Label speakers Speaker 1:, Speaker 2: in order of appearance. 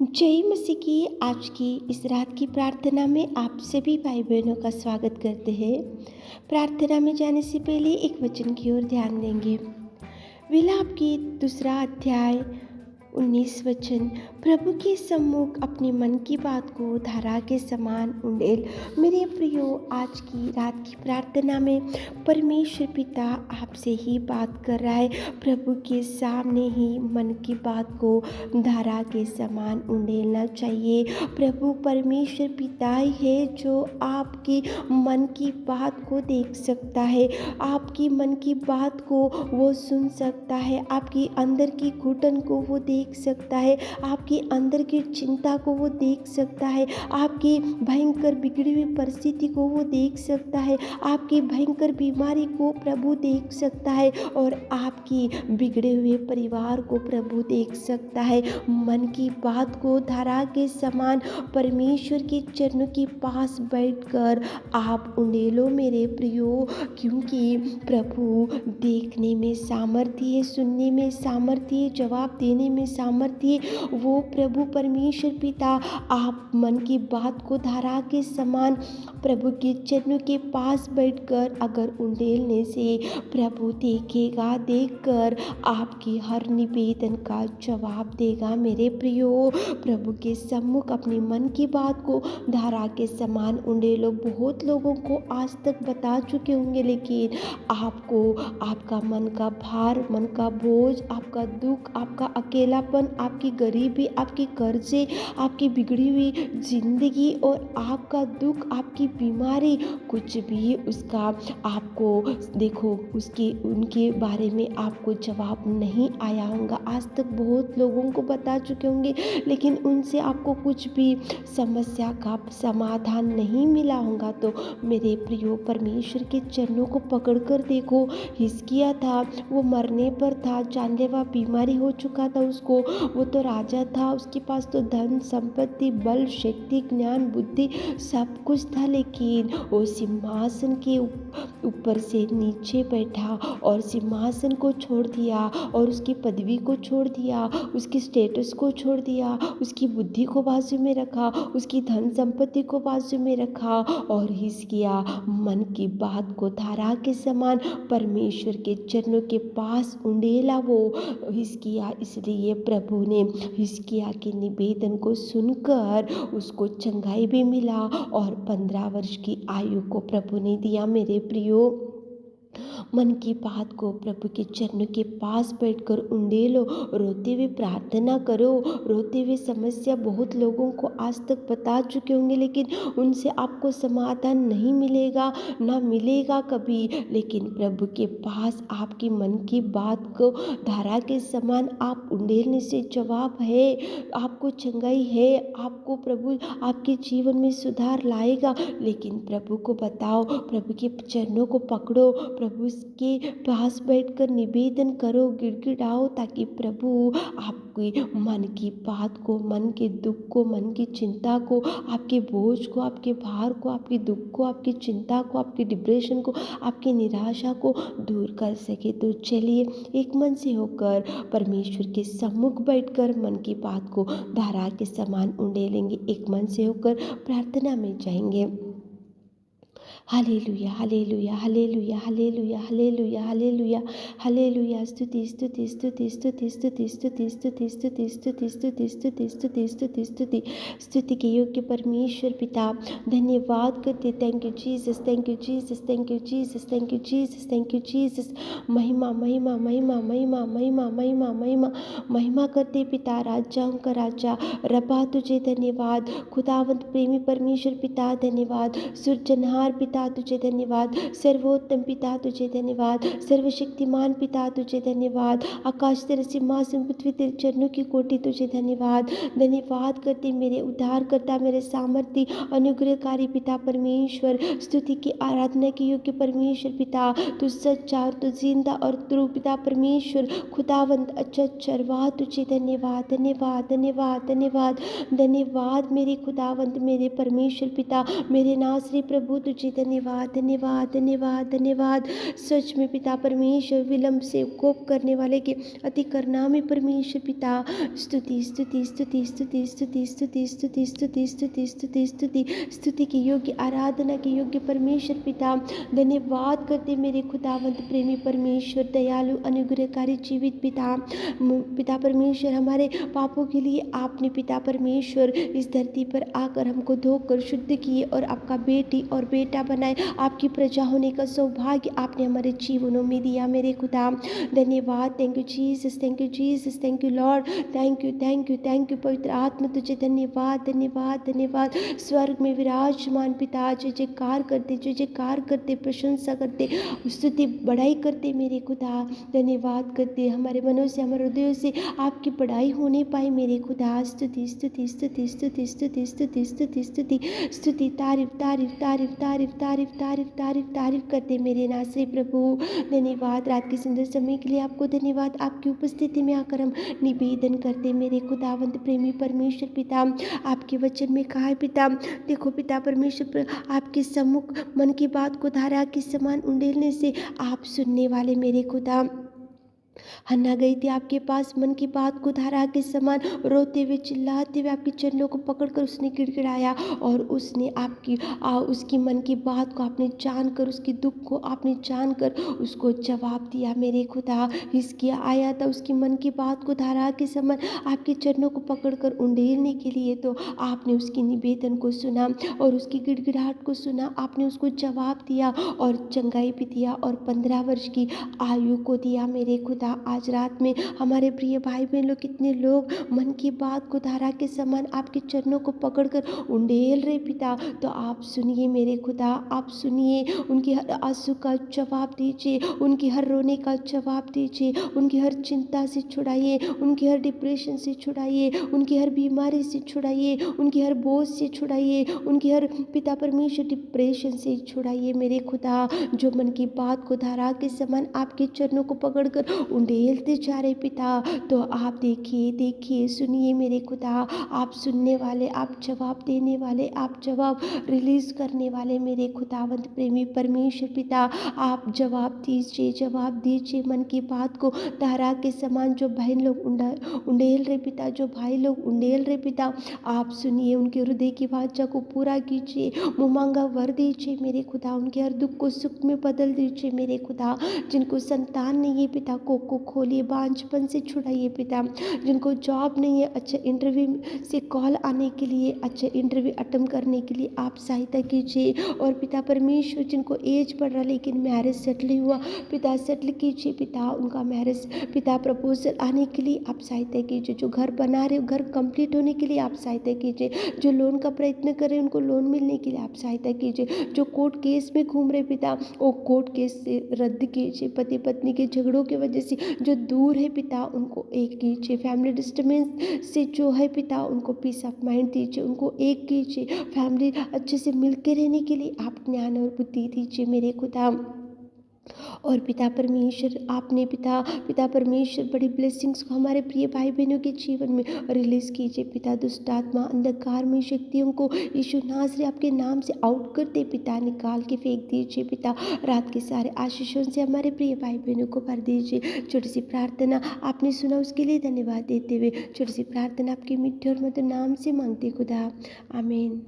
Speaker 1: जय मसीह की आज की इस रात की प्रार्थना में आप सभी भाई बहनों का स्वागत करते हैं। प्रार्थना में जाने से पहले एक वचन की ओर ध्यान देंगे। विलाप की दूसरा अध्याय 19 वचन। प्रभु के सम्मुख अपने मन की बात को धारा के समान उंडेल। मेरे प्रियो, आज की रात की प्रार्थना में परमेश्वर पिता आपसे ही बात कर रहा है। प्रभु के सामने ही मन की बात को धारा के समान उंडेलना चाहिए। प्रभु परमेश्वर पिता ही है जो आपकी मन की बात को देख सकता है, आपकी मन की बात को वो सुन सकता है, आपकी अंदर की घुटन को वो देख सकता है, आपकी अंदर की चिंता को वो देख सकता है, आपकी भयंकर बिगड़ी हुई परिस्थिति को वो देख सकता है, आपकी भयंकर बीमारी को प्रभु देख सकता है और आपकी बिगड़े हुए परिवार को प्रभु देख सकता है। मन की बात को धारा के समान परमेश्वर के चरणों के पास बैठकर आप उंडेलो मेरे प्रियो, क्योंकि प्रभु देखने में सामर्थ्य है, सुनने में सामर्थ्य है, जवाब देने में सामर्थ्य है। वो प्रभु परमेश्वर पिता आप मन की बात को धारा के समान प्रभु के चरणों के पास बैठकर अगर उंडेलने से प्रभु देखेगा, देखकर आपकी हर निवेदन का जवाब देगा। मेरे प्रियो, प्रभु के सम्मुख अपने मन की बात को धारा के समान उंडेलो। बहुत लोगों को आज तक बता चुके होंगे, लेकिन आपको आपका मन का भार, मन का बोझ, आपका दुख, आपका अकेलापन, आपकी गरीबी, आपकी कर्जे, आपकी बिगड़ी हुई जिंदगी और आपका दुख, आपकी बीमारी, कुछ भी उसका आपको देखो उसके उनके बारे में आपको जवाब नहीं आया होगा। आज तक बहुत लोगों को बता चुके होंगे, लेकिन उनसे आपको कुछ भी समस्या का समाधान नहीं मिला होगा। तो मेरे प्रियो, परमेश्वर के चरणों को पकड़कर देखो। हिजकिय्याह था, वो मरने पर था, जानलेवा बीमारी हो चुका था उसको। वो तो राजा था, उसके पास तो धन संपत्ति, बल, शक्ति, ज्ञान, बुद्धि सब कुछ था, लेकिन वो सिंहासन के ऊपर से नीचे बैठा और सिंहासन को छोड़ दिया और उसकी पदवी को छोड़ दिया, उसकी स्टेटस को छोड़ दिया, उसकी बुद्धि को बाजू में रखा, उसकी धन संपत्ति को बाजू में रखा और हिजकिय्याह मन की बात को धारा के समान परमेश्वर के चरणों के पास उंडेला। वो हिजकिय्याह, इसलिए प्रभु ने हिजकिय्याह के निवेदन को सुनकर उसको चंगाई भी मिला और 15 वर्ष की आयु को प्रभु ने दिया। मेरे प्रियो, मन की बात को प्रभु के चरणों के पास बैठकर उंडेलो, रोते हुए प्रार्थना करो। रोते हुए समस्या बहुत लोगों को आज तक बता चुके होंगे, लेकिन उनसे आपको समाधान नहीं मिलेगा, ना मिलेगा कभी। लेकिन प्रभु के पास आपकी मन की बात को धारा के समान आप उंडेलने से जवाब है, आपको चंगाई है, आपको प्रभु आपके जीवन में सुधार लाएगा। लेकिन प्रभु को बताओ, प्रभु के चरणों को पकड़ो, प्रभु के पास बैठकर निवेदन करो, गिड़गिड़ाओ, ताकि प्रभु आपकी मन की बात को, मन के दुख को, मन की चिंता को, आपके बोझ को, आपके भार को, आपके दुख को, आपकी चिंता को, आपकी डिप्रेशन को, आपकी निराशा को दूर कर सके। तो चलिए एक मन से होकर परमेश्वर के सम्मुख बैठकर मन की बात को धारा के समान उंडेलेंगे। एक मन से होकर प्रार्थना में जाएंगे। Hallelujah, hallelujah, hallelujah, hallelujah, hallelujah, hallelujah, hallelujah. स्तुति, स्तुति, स्तुति, स्तुति, स्तुति, स्तुति, स्तुति, स्तुति, स्तुति, स्तुति, स्तुति, स्तुति, स्तुति, स्तुति, स्तुति के योग्य परमेश्वर पिता, धन्यवाद करते। Thank you Jesus, thank you Jesus, thank you Jesus, thank you Jesus, thank you Jesus. महिमा, महिमा, महिमा, महिमा, महिमा, महिमा, महिमा, महिमा करते पिता, राजाओं का राजा रब्बा तुझे धन्यवाद। खुदावंत प्रेमी परमेश्वर पिता धन्यवाद। सृजनहार पिता तुझे धन्यवाद। सर्वोत्तम पिता तुझे धन्यवाद। सर्वशक्तिमान पिता तुझे धन्यवाद। आकाश तेरे सिंहासन, पृथ्वी तेरे चरणों की कोटि तुझे धन्यवाद। धन्यवाद करते मेरे उद्धारकर्ता, मेरे सामर्थी अनुग्रहकारी पिता परमेश्वर। स्तुति की आराधना के योग्य परमेश्वर पिता, तू सच्चा और तू जिंदा और तू पिता परमेश्वर खुदावंत अच्छा चरवाह तुझे धन्यवाद, धन्यवाद, धन्यवाद, धन्यवाद, धन्यवाद मेरे खुदावंत, मेरे परमेश्वर पिता, मेरे नासरी प्रभु तुझे धन्यवाद धन्यवाद धन्यवाद धन्यवाद। सच में पिता परमेश्वर, विलंब से कोप करने वाले के अति करुणा में परमेश्वर पिता, स्तुति स्तुति स्तुति स्तुति स्तुति स्तुति स्तुति स्तुति स्तुति स्तुति स्तुति स्तुति के योग्य, आराधना के योग्य परमेश्वर पिता, धन्यवाद करते मेरे खुदावंत प्रेमी परमेश्वर, दयालु अनुग्रहकारी जीवित पिता। पिता परमेश्वर, हमारे पापों के लिए आपने पिता परमेश्वर इस धरती पर आकर हमको धोकर शुद्ध किए और आपका बेटी और बेटा बनाए। आपकी प्रजा होने का सौभाग्य आपने हमारे जीवनों में दिया मेरे खुदा। धन्यवाद। Thank you Jesus, thank you Jesus, thank you Lord, thank you thank you thank you पवित्र आत्मा, तुझे धन्यवाद धन्यवाद धन्यवाद। स्वर्ग में विराजमान पिता, जय जयकार करते, जय जयकार करते, प्रशंसा करते, स्तुति बढ़ाई करते मेरे खुदा। धन्यवाद करते, हमारे मनों से, हमारे हृदयों से आपकी बढ़ाई होने पाए मेरे खुदा। स्तुति स्तुति स्तुति स्तुति स्तुति स्तुति स्तुति स्तुति स्तुति, तारीफ तारीफ तारीफ तारीफ तारीफ तारीफ तारीफ तारीफ करते मेरे नासरी प्रभु। धन्यवाद रात के सुंदर समय के लिए आपको धन्यवाद। आपकी उपस्थिति में आकर हम निवेदन करते मेरे खुदावंत प्रेमी परमेश्वर पिता। आपके वचन में कहा है पिता, देखो पिता परमेश्वर, आपके सम्मुख मन की बात को धारा के समान उंडेलने से आप सुनने वाले मेरे खुदा। हन्ना गई थी आपके पास, मन की बात को धारा के समान रोते हुए चिल्लाते हुए आपके चरणों को पकड़कर उसने गिड़गिड़ाया और उसने उसकी मन की बात को आपने जानकर, उसके दुख को आपने जानकर उसको जवाब दिया मेरे खुदा। हिजकिय्याह आया था उसकी मन की बात को धारा के समान आपके चरणों को पकड़कर उंडेलने के लिए, तो आपने उसकी निवेदन को सुना और उसकी गिड़गिड़ाहट को सुना। आपने उसको जवाब दिया और चंगाई भी दिया और 15 वर्ष की आयु को दिया मेरे खुदा। आज रात में हमारे प्रिय भाई बहन लोग, कितने लोग मन की बात को धारा के समान आपके चरणों को पकड़कर उंडेल रहे पिता, तो आप सुनिए मेरे खुदा, आप सुनिए, उनकी हर आंसू का जवाब दीजिए, उनकी हर रोने का जवाब दीजिए, उनकी हर चिंता से छुड़ाइए, उनकी हर डिप्रेशन से छुड़ाइए, उनकी हर बीमारी से छुड़ाइए, उनकी हर बोझ से छुड़ाइए, उनकी हर पिता परमेश्वर डिप्रेशन से छुड़ाइए मेरे खुदा। जो मन की बात को धारा के समान आपके चरणों को पकड़कर उंडेलते जा रहे पिता, तो आप देखिए देखिए, सुनिए मेरे खुदा, आप सुनने वाले, आप जवाब देने वाले, आप जवाब रिलीज करने वाले मेरे खुदावंत प्रेमी परमेश्वर पिता। आप जवाब दीजिए, जवाब दीजिए मन की बात को धारा के समान जो बहन लोग उंडेल रहे पिता, जो भाई लोग उंडेल रहे पिता, आप सुनिए, उनके हृदय की वाचा को पूरा कीजिए, मुँह मांगा वर दीजिए मेरे खुदा, उनके हर दुख को सुख में बदल दीजिए मेरे खुदा। जिनको संतान नहीं है पिता, को खोलिए, बांझपन से छुड़ाइए पिता। जिनको जॉब नहीं है, अच्छा इंटरव्यू से कॉल आने के लिए, अच्छा इंटरव्यू अटेम्प्ट करने के लिए आप सहायता कीजिए। और पिता परमेश्वर, जिनको एज बढ़ रहा लेकिन मैरिज सेटल नहीं हुआ पिता, सेटल कीजिए पिता, उनका मैरिज पिता प्रपोजल आने के लिए आप सहायता कीजिए। जो घर बना रहे हो, घर कंप्लीट होने के लिए आप सहायता कीजिए। जो लोन का प्रयत्न कर रहे हैं, उनको लोन मिलने के लिए आप सहायता कीजिए। जो कोर्ट केस में घूम रहे पिता, वो कोर्ट केस से रद्द कीजिए। पति पत्नी के झगड़ों की वजह से जो दूर है पिता, उनको एक कीजिए। फैमिली डिस्टर्बेंस से जो है पिता, उनको पीस ऑफ माइंड दीजिए, उनको एक कीजिए। फैमिली अच्छे से मिलके रहने के लिए आप ज्ञान और बुद्धि दीजिए मेरे खुदा। और पिता परमेश्वर, आपने पिता परमेश्वर बड़ी ब्लेसिंग्स को हमारे प्रिय भाई बहनों के जीवन में रिलीज कीजिए पिता। दुष्ट आत्मा, अंधकार में शक्तियों को यीशु नासरी आपके नाम से आउट करते पिता, निकाल के फेंक दीजिए पिता। रात के सारे आशीषों से हमारे प्रिय भाई बहनों को भर दीजिए। छोटी सी प्रार्थना आपने सुना, उसके लिए धन्यवाद देते हुए छोटी सी प्रार्थना आपके मीठे और मधुर नाम से मांगते खुदा, आमीन।